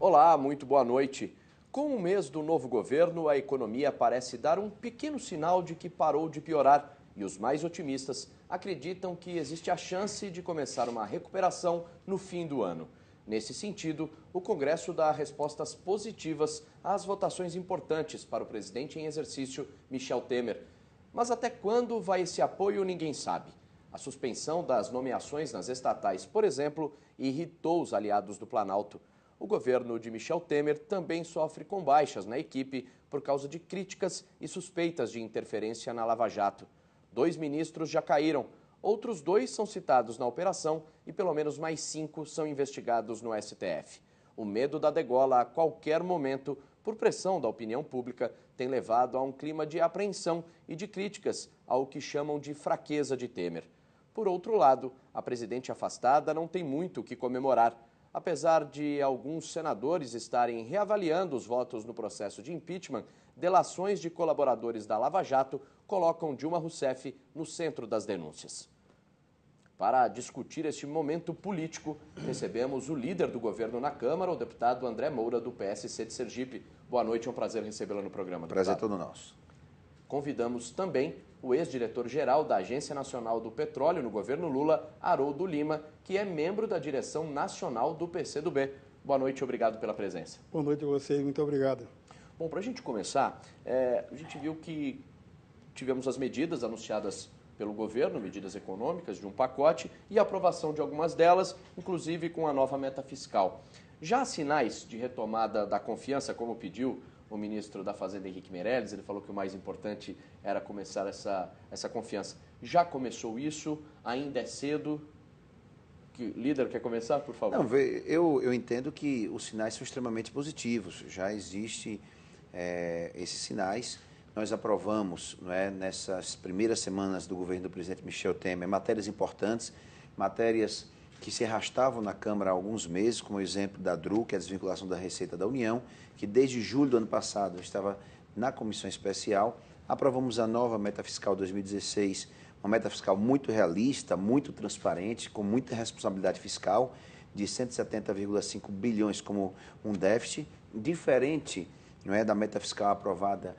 Olá, muito boa noite. Com o mês do novo governo, a economia parece dar um pequeno sinal de que parou de piorar e os mais otimistas acreditam que existe a chance de começar uma recuperação no fim do ano. Nesse sentido, o Congresso dá respostas positivas às votações importantes para o presidente em exercício, Michel Temer. Mas até quando vai esse apoio, ninguém sabe. A suspensão das nomeações nas estatais, por exemplo, irritou os aliados do Planalto. O governo de Michel Temer também sofre com baixas na equipe por causa de críticas e suspeitas de interferência na Lava Jato. 2 ministros já caíram, outros 2 são citados na operação e pelo menos mais 5 são investigados no STF. O medo da degola a qualquer momento, por pressão da opinião pública, tem levado a um clima de apreensão e de críticas ao que chamam de fraqueza de Temer. Por outro lado, a presidente afastada não tem muito o que comemorar. Apesar de alguns senadores estarem reavaliando os votos no processo de impeachment, delações de colaboradores da Lava Jato colocam Dilma Rousseff no centro das denúncias. Para discutir este momento político, recebemos o líder do governo na Câmara, o deputado André Moura, do PSC de Sergipe. Boa noite, é um prazer recebê-lo no programa, deputado. Prazer todo nosso. Convidamos também o ex-diretor-geral da Agência Nacional do Petróleo no governo Lula, Haroldo Lima, que é membro da direção nacional do PCdoB. Boa noite, obrigado pela presença. Boa noite a vocês, muito obrigado. Bom, para a gente começar, a gente viu que tivemos as medidas anunciadas pelo governo, medidas econômicas de um pacote e a aprovação de algumas delas, inclusive com a nova meta fiscal. Já há sinais de retomada da confiança, como pediu o ministro da Fazenda, Henrique Meirelles, ele falou que o mais importante era começar essa confiança. Já começou isso? Ainda é cedo? Líder, quer começar, por favor? Não, eu entendo que os sinais são extremamente positivos. Já existem esses sinais. Nós aprovamos, não é, nessas primeiras semanas do governo do presidente Michel Temer, matérias importantes, matérias que se arrastavam na Câmara há alguns meses, como o exemplo da DRU, que é a desvinculação da Receita da União, que desde julho do ano passado estava na comissão especial. Aprovamos a nova meta fiscal 2016, uma meta fiscal muito realista, muito transparente, com muita responsabilidade fiscal, de 170,5 bilhões como um déficit, diferente, não é, da meta fiscal aprovada,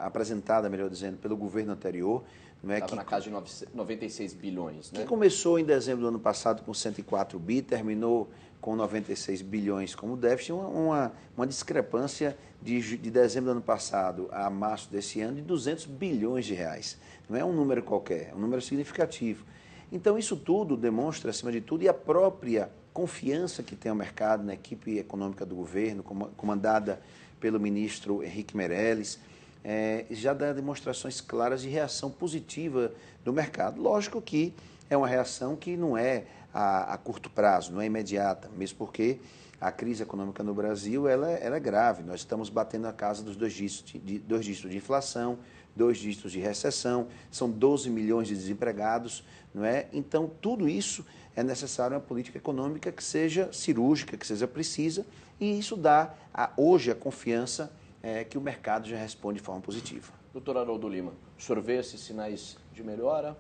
apresentada, melhor dizendo, pelo governo anterior. Estava na casa de 96 bilhões, né? Que começou em dezembro do ano passado com 104 bi, terminou com 96 bilhões como déficit, uma discrepância de dezembro do ano passado a março desse ano de 200 bilhões de reais. Não é um número qualquer, é um número significativo. Então, isso tudo demonstra, acima de tudo, e a própria confiança que tem o mercado na equipe econômica do governo, comandada pelo ministro Henrique Meirelles, já dá demonstrações claras de reação positiva do mercado. Lógico que é uma reação que não é a curto prazo, não é imediata, mesmo porque a crise econômica no Brasil ela é grave. Nós estamos batendo a casa dos 2 dígitos de inflação, 2 dígitos de recessão, são 12 milhões de desempregados, não é? Então, tudo isso é necessário uma política econômica que seja cirúrgica, que seja precisa, e isso dá hoje a confiança que o mercado já responde de forma positiva. Doutor Haroldo Lima, o senhor vê esses sinais de melhora?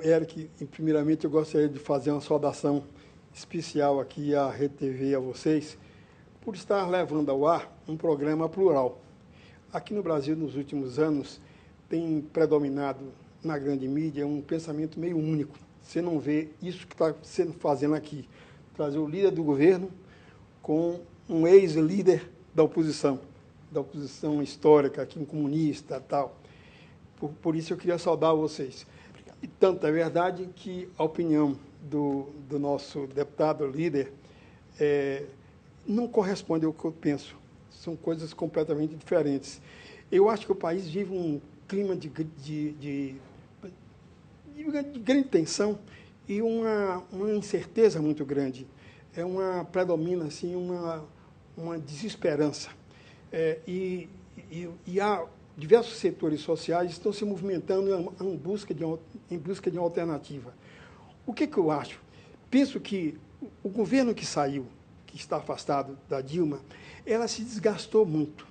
Eric, primeiramente eu gostaria de fazer uma saudação especial aqui à Rede TV e a vocês, por estar levando ao ar um programa plural. Aqui no Brasil, nos últimos anos, tem predominado na grande mídia um pensamento meio único. Você não vê isso que está sendo fazendo aqui, trazer o líder do governo com um ex-líder da oposição histórica, aqui um comunista e tal. Por isso eu queria saudar vocês. E tanto é verdade que a opinião do nosso deputado líder não corresponde ao que eu penso. São coisas completamente diferentes. Eu acho que o país vive um clima de grande tensão e uma incerteza muito grande. Predomina assim, uma desesperança. E há diversos setores sociais que estão se movimentando em busca de uma alternativa. O que eu acho? Penso que o governo que saiu, que está afastado da Dilma, ela se desgastou muito.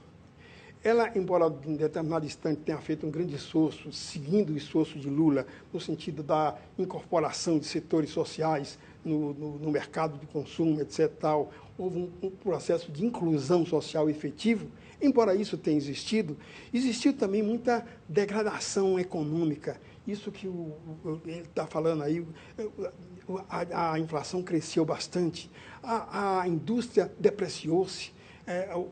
ela, embora em determinado instante tenha feito um grande esforço, seguindo o esforço de Lula, no sentido da incorporação de setores sociais no mercado de consumo, etc., tal, houve um processo de inclusão social efetivo, embora isso tenha existido, existiu também muita degradação econômica. Isso que ele está falando aí, a inflação cresceu bastante, a indústria depreciou-se,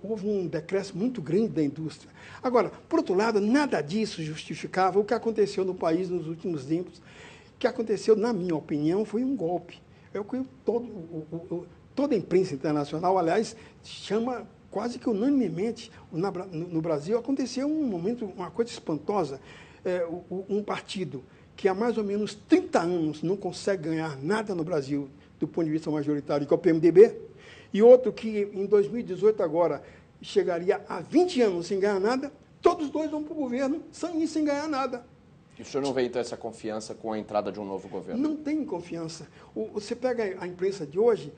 houve um decréscimo muito grande da indústria. Agora, por outro lado, nada disso justificava o que aconteceu no país nos últimos tempos. O que aconteceu, na minha opinião, foi um golpe. Toda a imprensa internacional, aliás, chama quase que unanimemente, no Brasil, aconteceu um momento, uma coisa espantosa. Um partido que há mais ou menos 30 anos não consegue ganhar nada no Brasil, do ponto de vista majoritário, que é o PMDB, e outro que em 2018 agora chegaria a 20 anos sem ganhar nada, todos os dois vão para o governo sem ganhar nada. E o senhor não vê, então, essa confiança com a entrada de um novo governo? Não tem confiança. Você pega a imprensa de hoje,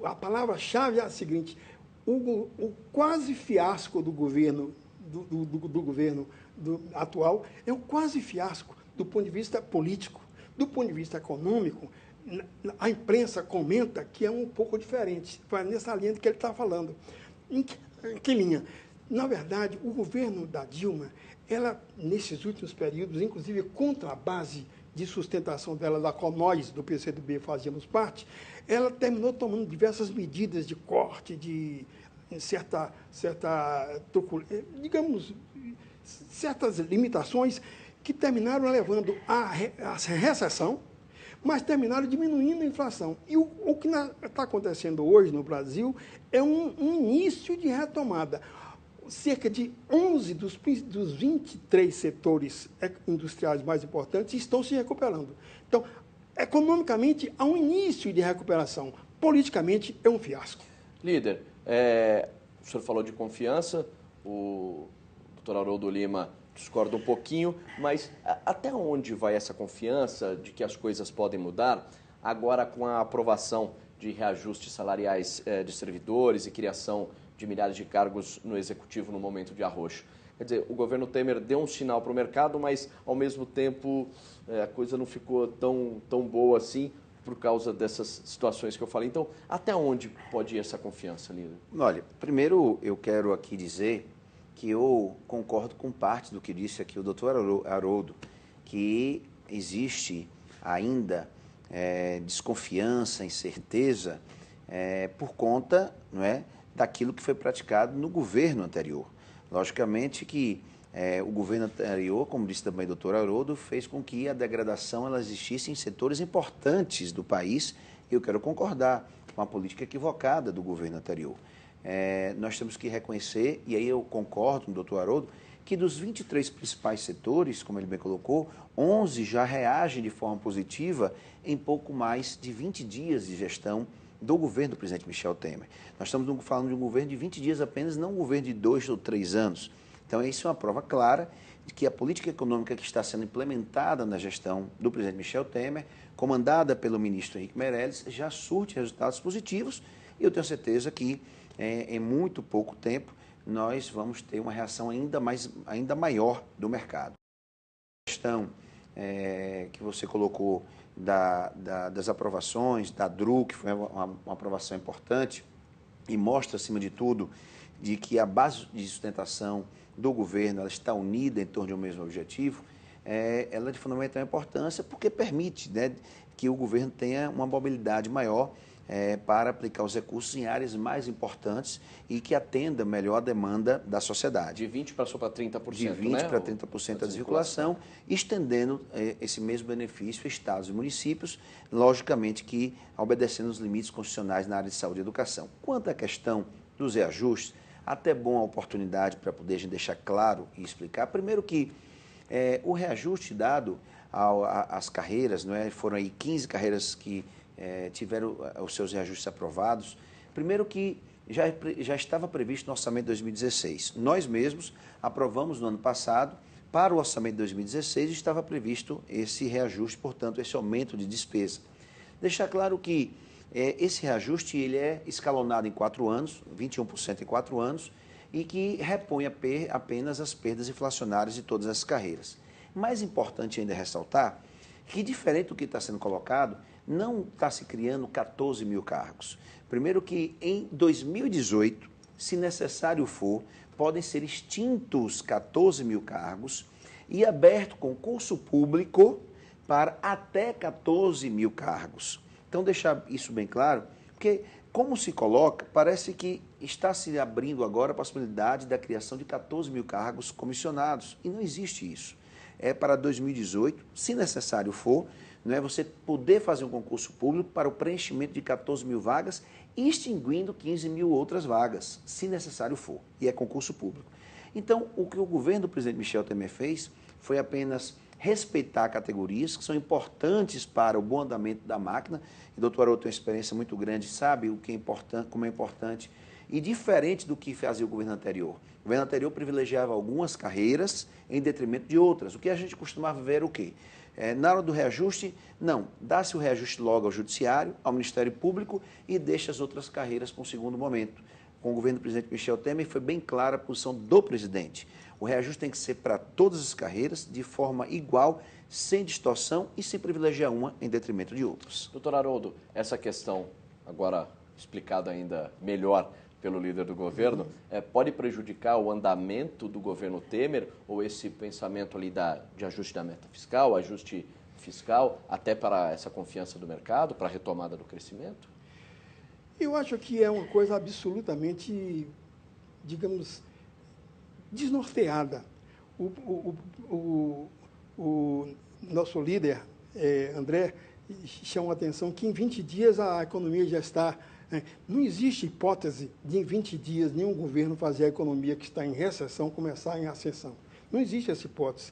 a palavra-chave é a seguinte: o quase fiasco do governo, do governo atual é um quase fiasco do ponto de vista político. Do ponto de vista econômico, a imprensa comenta que é um pouco diferente, nessa linha que ele está falando. Em que linha? Na verdade, o governo da Dilma, ela, nesses últimos períodos, inclusive contra a base de sustentação dela, da qual nós, do PCdoB, fazíamos parte, ela terminou tomando diversas medidas de corte, de digamos, certas limitações que terminaram levando à recessão, mas terminaram diminuindo a inflação. E o que está acontecendo hoje no Brasil é um início de retomada. Cerca de 11 dos 23 setores industriais mais importantes estão se recuperando. Então, economicamente, há um início de recuperação. Politicamente, é um fiasco. Líder, o senhor falou de confiança, o doutor Haroldo Lima discorda um pouquinho, mas até onde vai essa confiança de que as coisas podem mudar agora com a aprovação de reajustes salariais de servidores e criação de milhares de cargos no Executivo no momento de arroxo? Quer dizer, o governo Temer deu um sinal para o mercado, mas, ao mesmo tempo, a coisa não ficou tão boa assim por causa dessas situações que eu falei. Então, até onde pode ir essa confiança, líder? Olha, primeiro eu quero aqui dizer que eu concordo com parte do que disse aqui o doutor Haroldo, que existe ainda desconfiança, incerteza, por conta, não é, daquilo que foi praticado no governo anterior. Logicamente que o governo anterior, como disse também o doutor Haroldo, fez com que a degradação ela existisse em setores importantes do país, e eu quero concordar com a política equivocada do governo anterior. Nós temos que reconhecer, e aí eu concordo com o doutor Haroldo, que dos 23 principais setores, como ele bem colocou, 11 já reagem de forma positiva em pouco mais de 20 dias de gestão do governo do presidente Michel Temer. Nós estamos falando de um governo de 20 dias apenas, não um governo de 2 ou 3 anos. Então, isso é uma prova clara de que a política econômica que está sendo implementada na gestão do presidente Michel Temer, comandada pelo ministro Henrique Meirelles, já surte resultados positivos, e eu tenho certeza que em muito pouco tempo nós vamos ter uma reação ainda maior do mercado. A questão que você colocou das aprovações, da DRU, que foi uma aprovação importante, e mostra, acima de tudo, de que a base de sustentação do governo ela está unida em torno de um mesmo objetivo, ela é de fundamental importância porque permite, né, que o governo tenha uma mobilidade maior para aplicar os recursos em áreas mais importantes e que atenda melhor a demanda da sociedade. De 20% passou para 30%, de 20% para 30% da desvinculação, estendendo esse mesmo benefício a estados e municípios, logicamente que obedecendo os limites constitucionais na área de saúde e educação. Quanto à questão dos reajustes, até bom a oportunidade para poder a gente deixar claro e explicar. Primeiro que o reajuste dado às carreiras, não é? Foram aí 15 carreiras que tiveram os seus reajustes aprovados. Primeiro que já estava previsto no orçamento de 2016. Nós mesmos aprovamos no ano passado, para o orçamento de 2016, estava previsto esse reajuste, portanto, esse aumento de despesa. Deixar claro que esse reajuste ele é escalonado em 4 anos, 21% em 4 anos, e que repõe apenas as perdas inflacionárias de todas as carreiras. Mais importante ainda é ressaltar que, diferente do que está sendo colocado, não está se criando 14 mil cargos. Primeiro que em 2018, se necessário for, podem ser extintos 14 mil cargos e aberto concurso público para até 14 mil cargos. Então, deixar isso bem claro, porque, como se coloca, parece que está se abrindo agora a possibilidade da criação de 14 mil cargos comissionados, e não existe isso. É para 2018, se necessário for, não é, você poder fazer um concurso público para o preenchimento de 14 mil vagas, extinguindo 15 mil outras vagas, se necessário for, e é concurso público. Então, o que o governo do presidente Michel Temer fez foi apenas respeitar categorias que são importantes para o bom andamento da máquina, e o doutor Haroldo tem uma experiência muito grande, sabe o que é importante, como é importante, e diferente do que fazia o governo anterior. O governo anterior privilegiava algumas carreiras em detrimento de outras. O que a gente costumava ver era o quê? Na hora do reajuste, não, dá-se o reajuste logo ao Judiciário, ao Ministério Público e deixa as outras carreiras para um segundo momento. Com o governo do presidente Michel Temer foi bem clara a posição do presidente. O reajuste tem que ser para todas as carreiras, de forma igual, sem distorção e sem privilegiar uma em detrimento de outras. Doutor Haroldo, essa questão, agora explicada ainda melhor pelo líder do governo, pode prejudicar o andamento do governo Temer ou esse pensamento ali de ajuste da meta fiscal, ajuste fiscal, até para essa confiança do mercado, para a retomada do crescimento? Eu acho que é uma coisa absolutamente, digamos, desnorteada. O nosso líder, André, chama a atenção que em 20 dias a economia já está... Não existe hipótese de em 20 dias nenhum governo fazer a economia que está em recessão começar em ascensão. Não existe essa hipótese.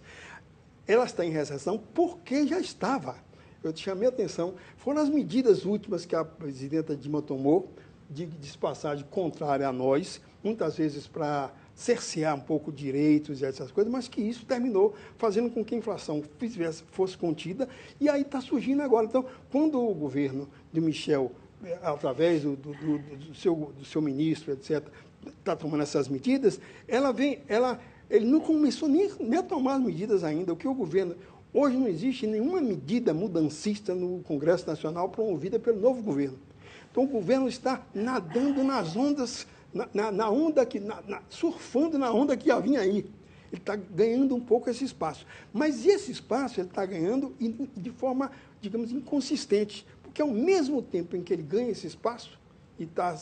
Ela está em recessão porque já estava. Eu te chamei a atenção, foram as medidas últimas que a presidenta Dilma tomou, de passagem contrária a nós, muitas vezes para cercear um pouco direitos e essas coisas, mas que isso terminou fazendo com que a inflação fosse contida, e aí está surgindo agora. Então, quando o governo de Michel, através do seu ministro, etc., está tomando essas medidas, ele não começou nem a tomar as medidas ainda. O que o governo... Hoje não existe nenhuma medida mudancista no Congresso Nacional promovida pelo novo governo. Então, o governo está nadando nas ondas, surfando na onda que já vinha aí. Ele está ganhando um pouco esse espaço. Mas esse espaço ele está ganhando de forma, digamos, inconsistente. Porque ao mesmo tempo em que ele ganha esse espaço e está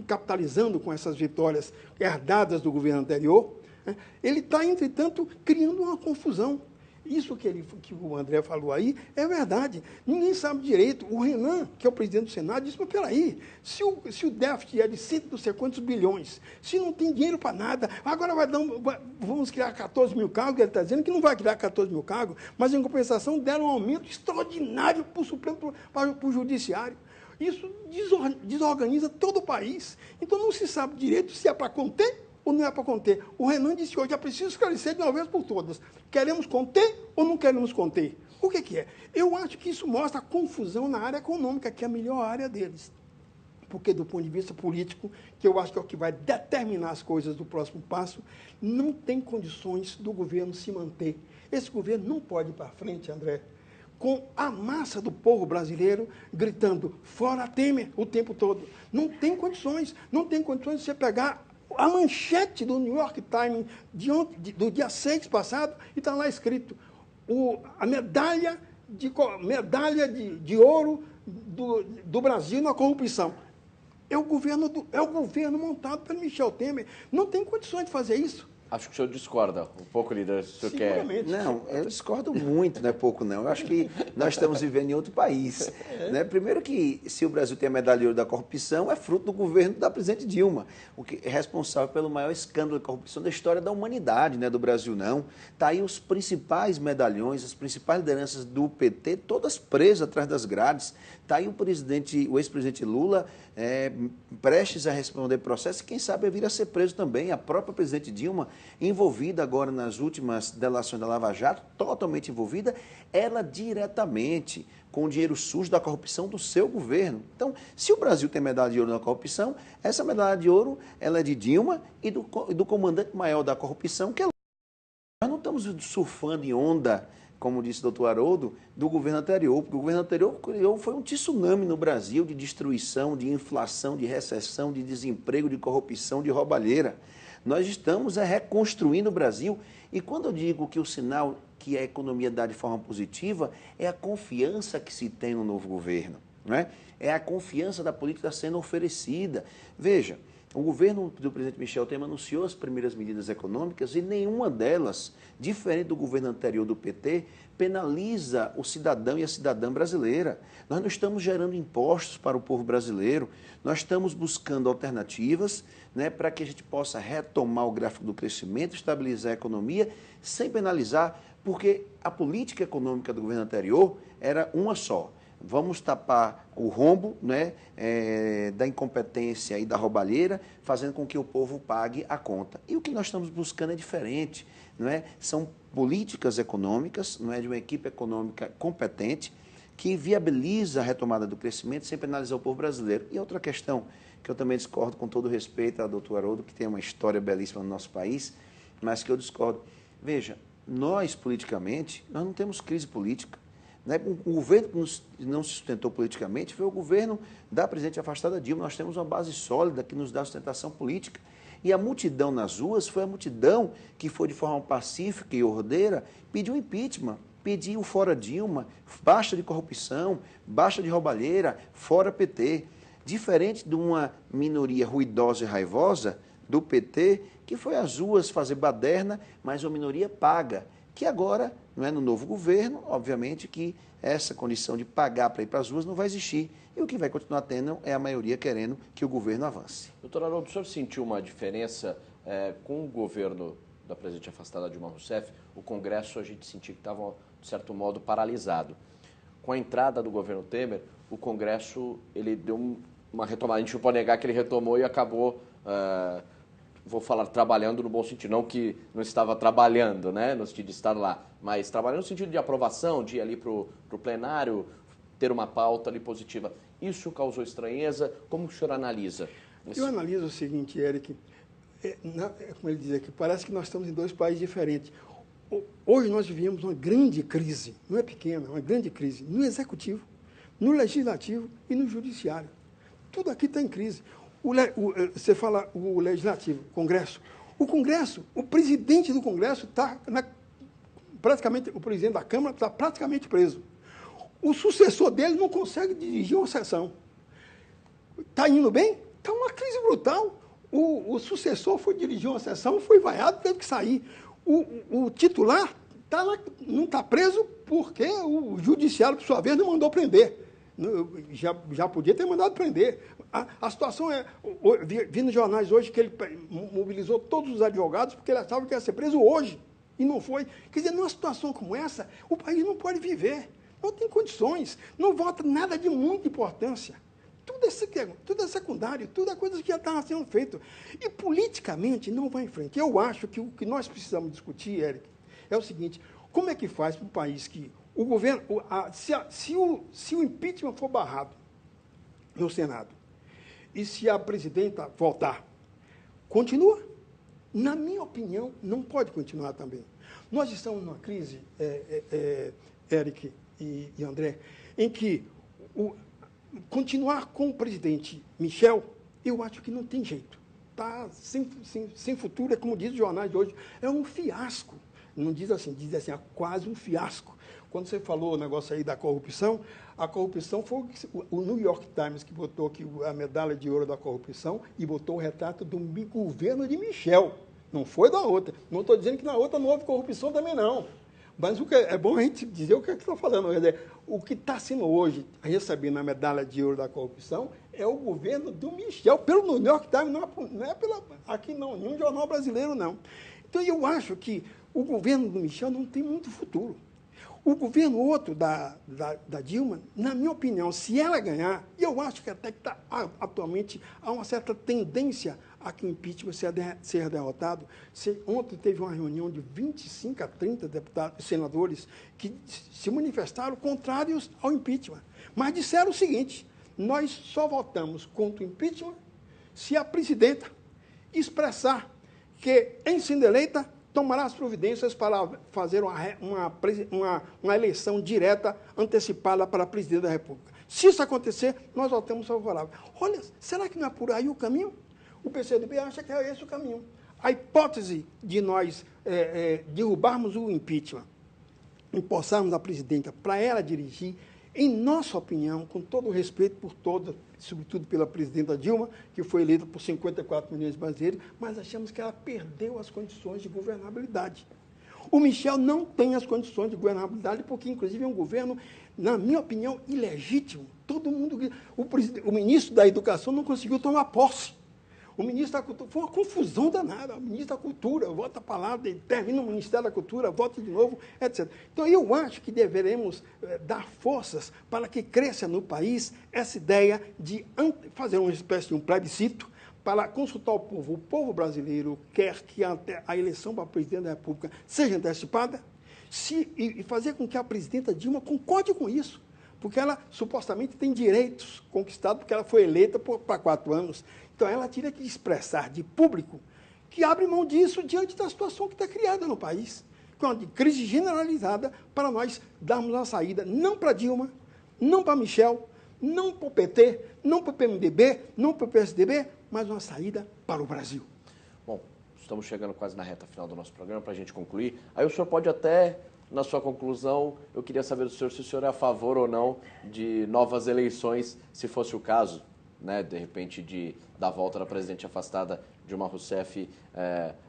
capitalizando com essas vitórias herdadas do governo anterior, ele está, entretanto, criando uma confusão. Isso que o André falou aí é verdade. Ninguém sabe direito. O Renan, que é o presidente do Senado, disse, mas peraí, se o déficit é de 100 não sei quantos bilhões, se não tem dinheiro para nada, agora vamos criar 14 mil cargos, ele está dizendo que não vai criar 14 mil cargos, mas em compensação deram um aumento extraordinário para o Supremo, para o Judiciário. Isso desorganiza todo o país. Então não se sabe direito se é para conter ou não é para conter. O Renan disse hoje, é preciso esclarecer de uma vez por todas. Queremos conter ou não queremos conter? O que é? Eu acho que isso mostra a confusão na área econômica, que é a melhor área deles. Porque, do ponto de vista político, que eu acho que é o que vai determinar as coisas do próximo passo, não tem condições do governo se manter. Esse governo não pode ir para frente, André, com a massa do povo brasileiro gritando, fora Temer, o tempo todo. Não tem condições. Não tem condições de você pegar a manchete do New York Times do dia 6 passado, e está lá escrito a medalha de ouro do Brasil na corrupção. É o governo montado pelo Michel Temer. Não tem condições de fazer isso. Acho que o senhor discorda um pouco, líder, se o senhor quer... Não, eu discordo muito, não é pouco não. Eu acho que nós estamos vivendo em outro país. Né? Primeiro que, se o Brasil tem a medalha de ouro da corrupção, é fruto do governo da presidente Dilma, o que é responsável pelo maior escândalo de corrupção da história da humanidade, não é do Brasil não. Está aí os principais medalhões, as principais lideranças do PT, todas presas atrás das grades. Está aí o ex-presidente Lula prestes a responder processo, e quem sabe vir a ser preso também. A própria presidente Dilma envolvida agora nas últimas delações da Lava Jato, totalmente envolvida, ela diretamente com o dinheiro sujo da corrupção do seu governo. Então, se o Brasil tem medalha de ouro na corrupção, essa medalha de ouro ela é de Dilma e do comandante maior da corrupção, que é... Nós não estamos surfando em onda, como disse o doutor Haroldo, do governo anterior, porque o governo anterior foi um tsunami no Brasil de destruição, de inflação, de recessão, de desemprego, de corrupção, de roubalheira. Nós estamos reconstruindo o Brasil e quando eu digo que o sinal que a economia dá de forma positiva é a confiança que se tem no novo governo, não é? É a confiança da política sendo oferecida. Veja, o governo do presidente Michel Temer anunciou as primeiras medidas econômicas e nenhuma delas, diferente do governo anterior do PT, penaliza o cidadão e a cidadã brasileira. Nós não estamos gerando impostos para o povo brasileiro, nós estamos buscando alternativas, né, para que a gente possa retomar o gráfico do crescimento, estabilizar a economia, sem penalizar, porque a política econômica do governo anterior era uma só. Vamos tapar o rombo, né, da incompetência e da roubalheira, fazendo com que o povo pague a conta. E o que nós estamos buscando é diferente, não é? São políticas econômicas, não é, de uma equipe econômica competente, que viabiliza a retomada do crescimento sem penalizar o povo brasileiro. E outra questão, que eu também discordo com todo respeito ao doutor Haroldo, que tem uma história belíssima no nosso país, mas que eu discordo. Veja, nós, politicamente, nós não temos crise política. O governo que não se sustentou politicamente foi o governo da presidente afastada Dilma. Nós temos uma base sólida que nos dá sustentação política. E a multidão nas ruas foi a multidão que foi de forma pacífica e ordeira, pediu impeachment, pediu fora Dilma, basta de corrupção, basta de roubalheira, fora PT. Diferente de uma minoria ruidosa e raivosa do PT, que foi às ruas fazer baderna, mas uma minoria paga, que agora, não é, no novo governo, obviamente que essa condição de pagar para ir para as ruas não vai existir. E o que vai continuar tendo é a maioria querendo que o governo avance. Doutor Haroldo, o senhor sentiu uma diferença com o governo da presidente afastada Dilma Rousseff? O Congresso, a gente sentiu que estava, de certo modo, paralisado. Com a entrada do governo Temer, o Congresso ele deu uma retomada. A gente não pode negar que ele retomou e acabou... vou falar trabalhando no bom sentido, não que não estava trabalhando, né, no sentido de estar lá, mas trabalhando no sentido de aprovação, de ir ali para o plenário, ter uma pauta ali positiva. Isso causou estranheza? Como o senhor analisa? Eu analiso o seguinte, Eric, como ele diz aqui, parece que nós estamos em dois países diferentes. Hoje nós vivemos uma grande crise, não é pequena, é uma grande crise, no Executivo, no Legislativo e no Judiciário. Tudo aqui está em crise. Você fala o Legislativo, o Congresso. O Congresso, o presidente do Congresso está praticamente, o presidente da Câmara está praticamente preso. O sucessor dele não consegue dirigir uma sessão. Está indo bem? Está uma crise brutal. O sucessor foi dirigir uma sessão, foi vaiado, teve que sair. O titular não está preso porque o judiciário, por sua vez, não mandou prender. Já podia ter mandado prender. A situação é... Vi nos jornais hoje que ele mobilizou todos os advogados porque ele achava que ia ser preso hoje. E não foi. Quer dizer, numa situação como essa, o país não pode viver. Não tem condições. Não vota nada de muita importância. Tudo é secundário, tudo é coisa que já está sendo feito. E politicamente não vai em frente. Eu acho que o que nós precisamos discutir, Eric, é o seguinte: como é que faz para um país que o governo, se o impeachment for barrado no Senado e se a presidenta voltar, continua? Na minha opinião, não pode continuar também. Nós estamos numa crise, Eric e André, em que continuar com o presidente Michel, eu acho que não tem jeito. Está sem futuro, é como diz os jornais de hoje, é um fiasco. Não diz assim, é quase um fiasco. Quando você falou o negócio aí da corrupção, a corrupção foi o New York Times que botou aqui a medalha de ouro da corrupção e botou o retrato do governo de Michel. Não foi da outra. Não estou dizendo que na outra não houve corrupção também, não. Mas o que é bom a gente dizer o que está falando. Quer dizer, o que está sendo hoje recebendo a medalha de ouro da corrupção é o governo do Michel, pelo New York Times, não é aqui não, nenhum jornal brasileiro, não. Então, eu acho que o governo do Michel não tem muito futuro. O governo outro da Dilma, na minha opinião, se ela ganhar, e eu acho que até que atualmente há uma certa tendência a que o impeachment seja derrotado. Ontem teve uma reunião de 25 a 30 deputados, senadores que se manifestaram contrários ao impeachment. Mas disseram o seguinte: nós só votamos contra o impeachment se a presidenta expressar que, em sendo eleita, tomará as providências para fazer uma eleição direta antecipada para a presidente da República. Se isso acontecer, nós votamos favorável. Olha, será que não é por aí o caminho? O PCdoB acha que é esse o caminho. A hipótese de nós derrubarmos o impeachment, empossarmos a presidenta para ela dirigir, em nossa opinião, com todo o respeito por todas, sobretudo pela presidenta Dilma, que foi eleita por 54 milhões de brasileiros, mas achamos que ela perdeu as condições de governabilidade. O Michel não tem as condições de governabilidade, porque, inclusive, é um governo, na minha opinião, ilegítimo. Todo mundo... O ministro da Educação não conseguiu tomar posse. O ministro da Cultura... Foi uma confusão danada. O ministro da Cultura vota para lá, termina o Ministério da Cultura, vota de novo, etc. Então, eu acho que deveremos dar forças para que cresça no país essa ideia de fazer uma espécie de um plebiscito para consultar o povo. O povo brasileiro quer que a eleição para presidente da República seja antecipada e fazer com que a presidenta Dilma concorde com isso, porque ela supostamente tem direitos conquistados, porque ela foi eleita para 4 anos. Então, ela teria que expressar de público que abre mão disso diante da situação que está criada no país, que é uma crise generalizada, para nós darmos uma saída, não para Dilma, não para Michel, não para o PT, não para o PMDB, não para o PSDB, mas uma saída para o Brasil. Bom, estamos chegando quase na reta final do nosso programa, para a gente concluir. Aí o senhor pode até, na sua conclusão, eu queria saber do senhor se o senhor é a favor ou não de novas eleições, se fosse o caso, né, de repente, da volta da presidente afastada Dilma Rousseff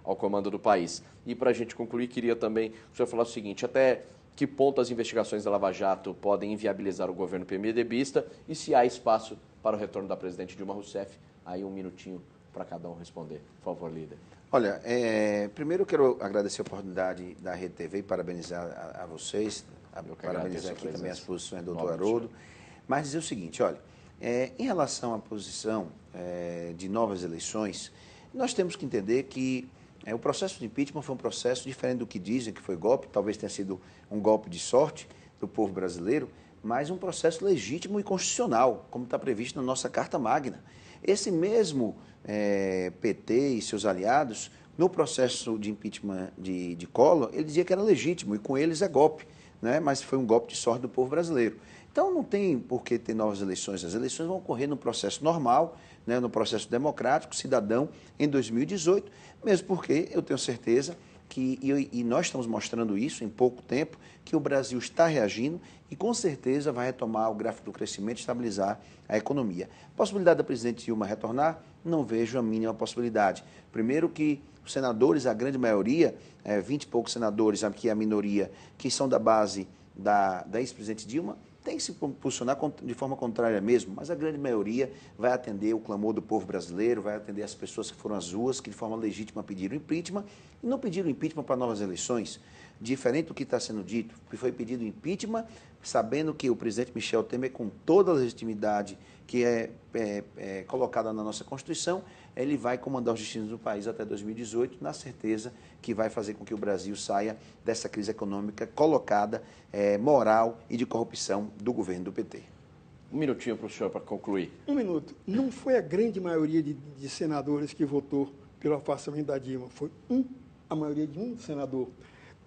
ao comando do país. E para a gente concluir, queria também que o senhor falasse o seguinte: até que ponto as investigações da Lava Jato podem inviabilizar o governo PMDBista e se há espaço para o retorno da presidente Dilma Rousseff? Aí 1 minutinho para cada um responder. Por favor, líder. Olha, primeiro eu quero agradecer a oportunidade da Rede TV e parabenizar a vocês, parabenizar aqui também as posições do doutor Haroldo, mas dizer o seguinte: olha, em relação à posição de novas eleições, nós temos que entender que o processo de impeachment foi um processo diferente do que dizem que foi golpe, talvez tenha sido um golpe de sorte do povo brasileiro, mas um processo legítimo e constitucional, como está previsto na nossa Carta Magna. Esse mesmo PT e seus aliados, no processo de impeachment de Collor, ele dizia que era legítimo, e com eles é golpe, né? Mas foi um golpe de sorte do povo brasileiro. Então, não tem por que ter novas eleições. As eleições vão ocorrer no processo normal, né, no processo democrático, cidadão, em 2018, mesmo porque eu tenho certeza que, e nós estamos mostrando isso em pouco tempo, que o Brasil está reagindo e, com certeza, vai retomar o gráfico do crescimento e estabilizar a economia. Possibilidade da presidente Dilma retornar? Não vejo a mínima possibilidade. Primeiro que os senadores, a grande maioria, 20 e poucos senadores, aqui é a minoria, que são da base da ex-presidente Dilma, tem que se posicionar de forma contrária mesmo, mas a grande maioria vai atender o clamor do povo brasileiro, vai atender as pessoas que foram às ruas, que de forma legítima pediram impeachment, e não pediram impeachment para novas eleições, diferente do que está sendo dito, que foi pedido impeachment, sabendo que o presidente Michel Temer, com toda a legitimidade que é colocada na nossa Constituição, ele vai comandar os destinos do país até 2018, na certeza que vai fazer com que o Brasil saia dessa crise econômica colocada, moral e de corrupção do governo do PT. 1 minutinho para o senhor, para concluir. 1 minuto. Não foi a grande maioria de senadores que votou pelo afastamento da Dilma, foi a maioria de um senador.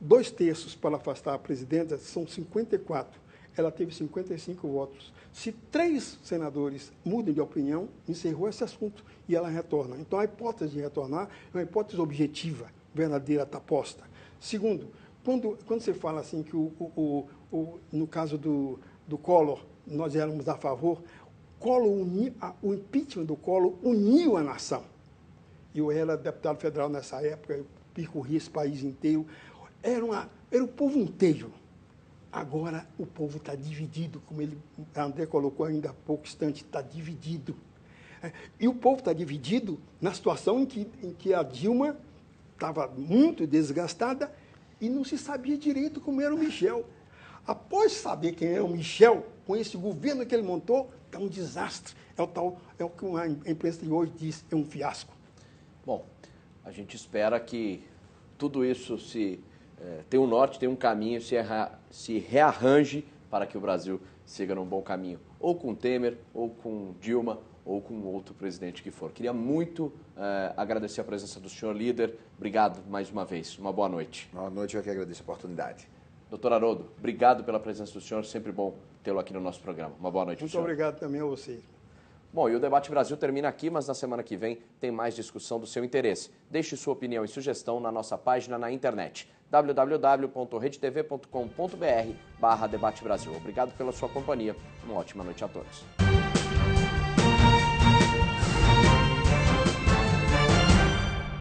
2/3 para afastar a presidenta são 54. Ela teve 55 votos. Se 3 senadores mudam de opinião, encerrou esse assunto e ela retorna. Então, a hipótese de retornar é uma hipótese objetiva, verdadeira, está posta. Segundo, quando você fala assim que, no caso do Collor, nós éramos a favor, o impeachment do Collor uniu a nação. Eu era deputado federal nessa época, eu percorri esse país inteiro. Era o povo inteiro. Agora o povo está dividido, como André colocou ainda há pouco instante, está dividido. E o povo está dividido na situação em que a Dilma estava muito desgastada e não se sabia direito como era o Michel. Após saber quem é o Michel, com esse governo que ele montou, está um desastre. É o que a imprensa de hoje diz, é um fiasco. Bom, a gente espera que tudo isso tenha um norte, tenha um caminho, se rearranje para que o Brasil siga num bom caminho, ou com Temer, ou com Dilma, ou com outro presidente que for. Queria muito agradecer a presença do senhor líder. Obrigado mais uma vez. Uma boa noite. Boa noite, eu que agradeço a oportunidade. Doutor Haroldo, obrigado pela presença do senhor. Sempre bom tê-lo aqui no nosso programa. Uma boa noite, Muito senhor. obrigado também a vocês. Bom, e o Debate Brasil termina aqui, mas na semana que vem tem mais discussão do seu interesse. Deixe sua opinião e sugestão na nossa página na internet, www.redetv.com.br/Debate Brasil. Obrigado pela sua companhia. Uma ótima noite a todos.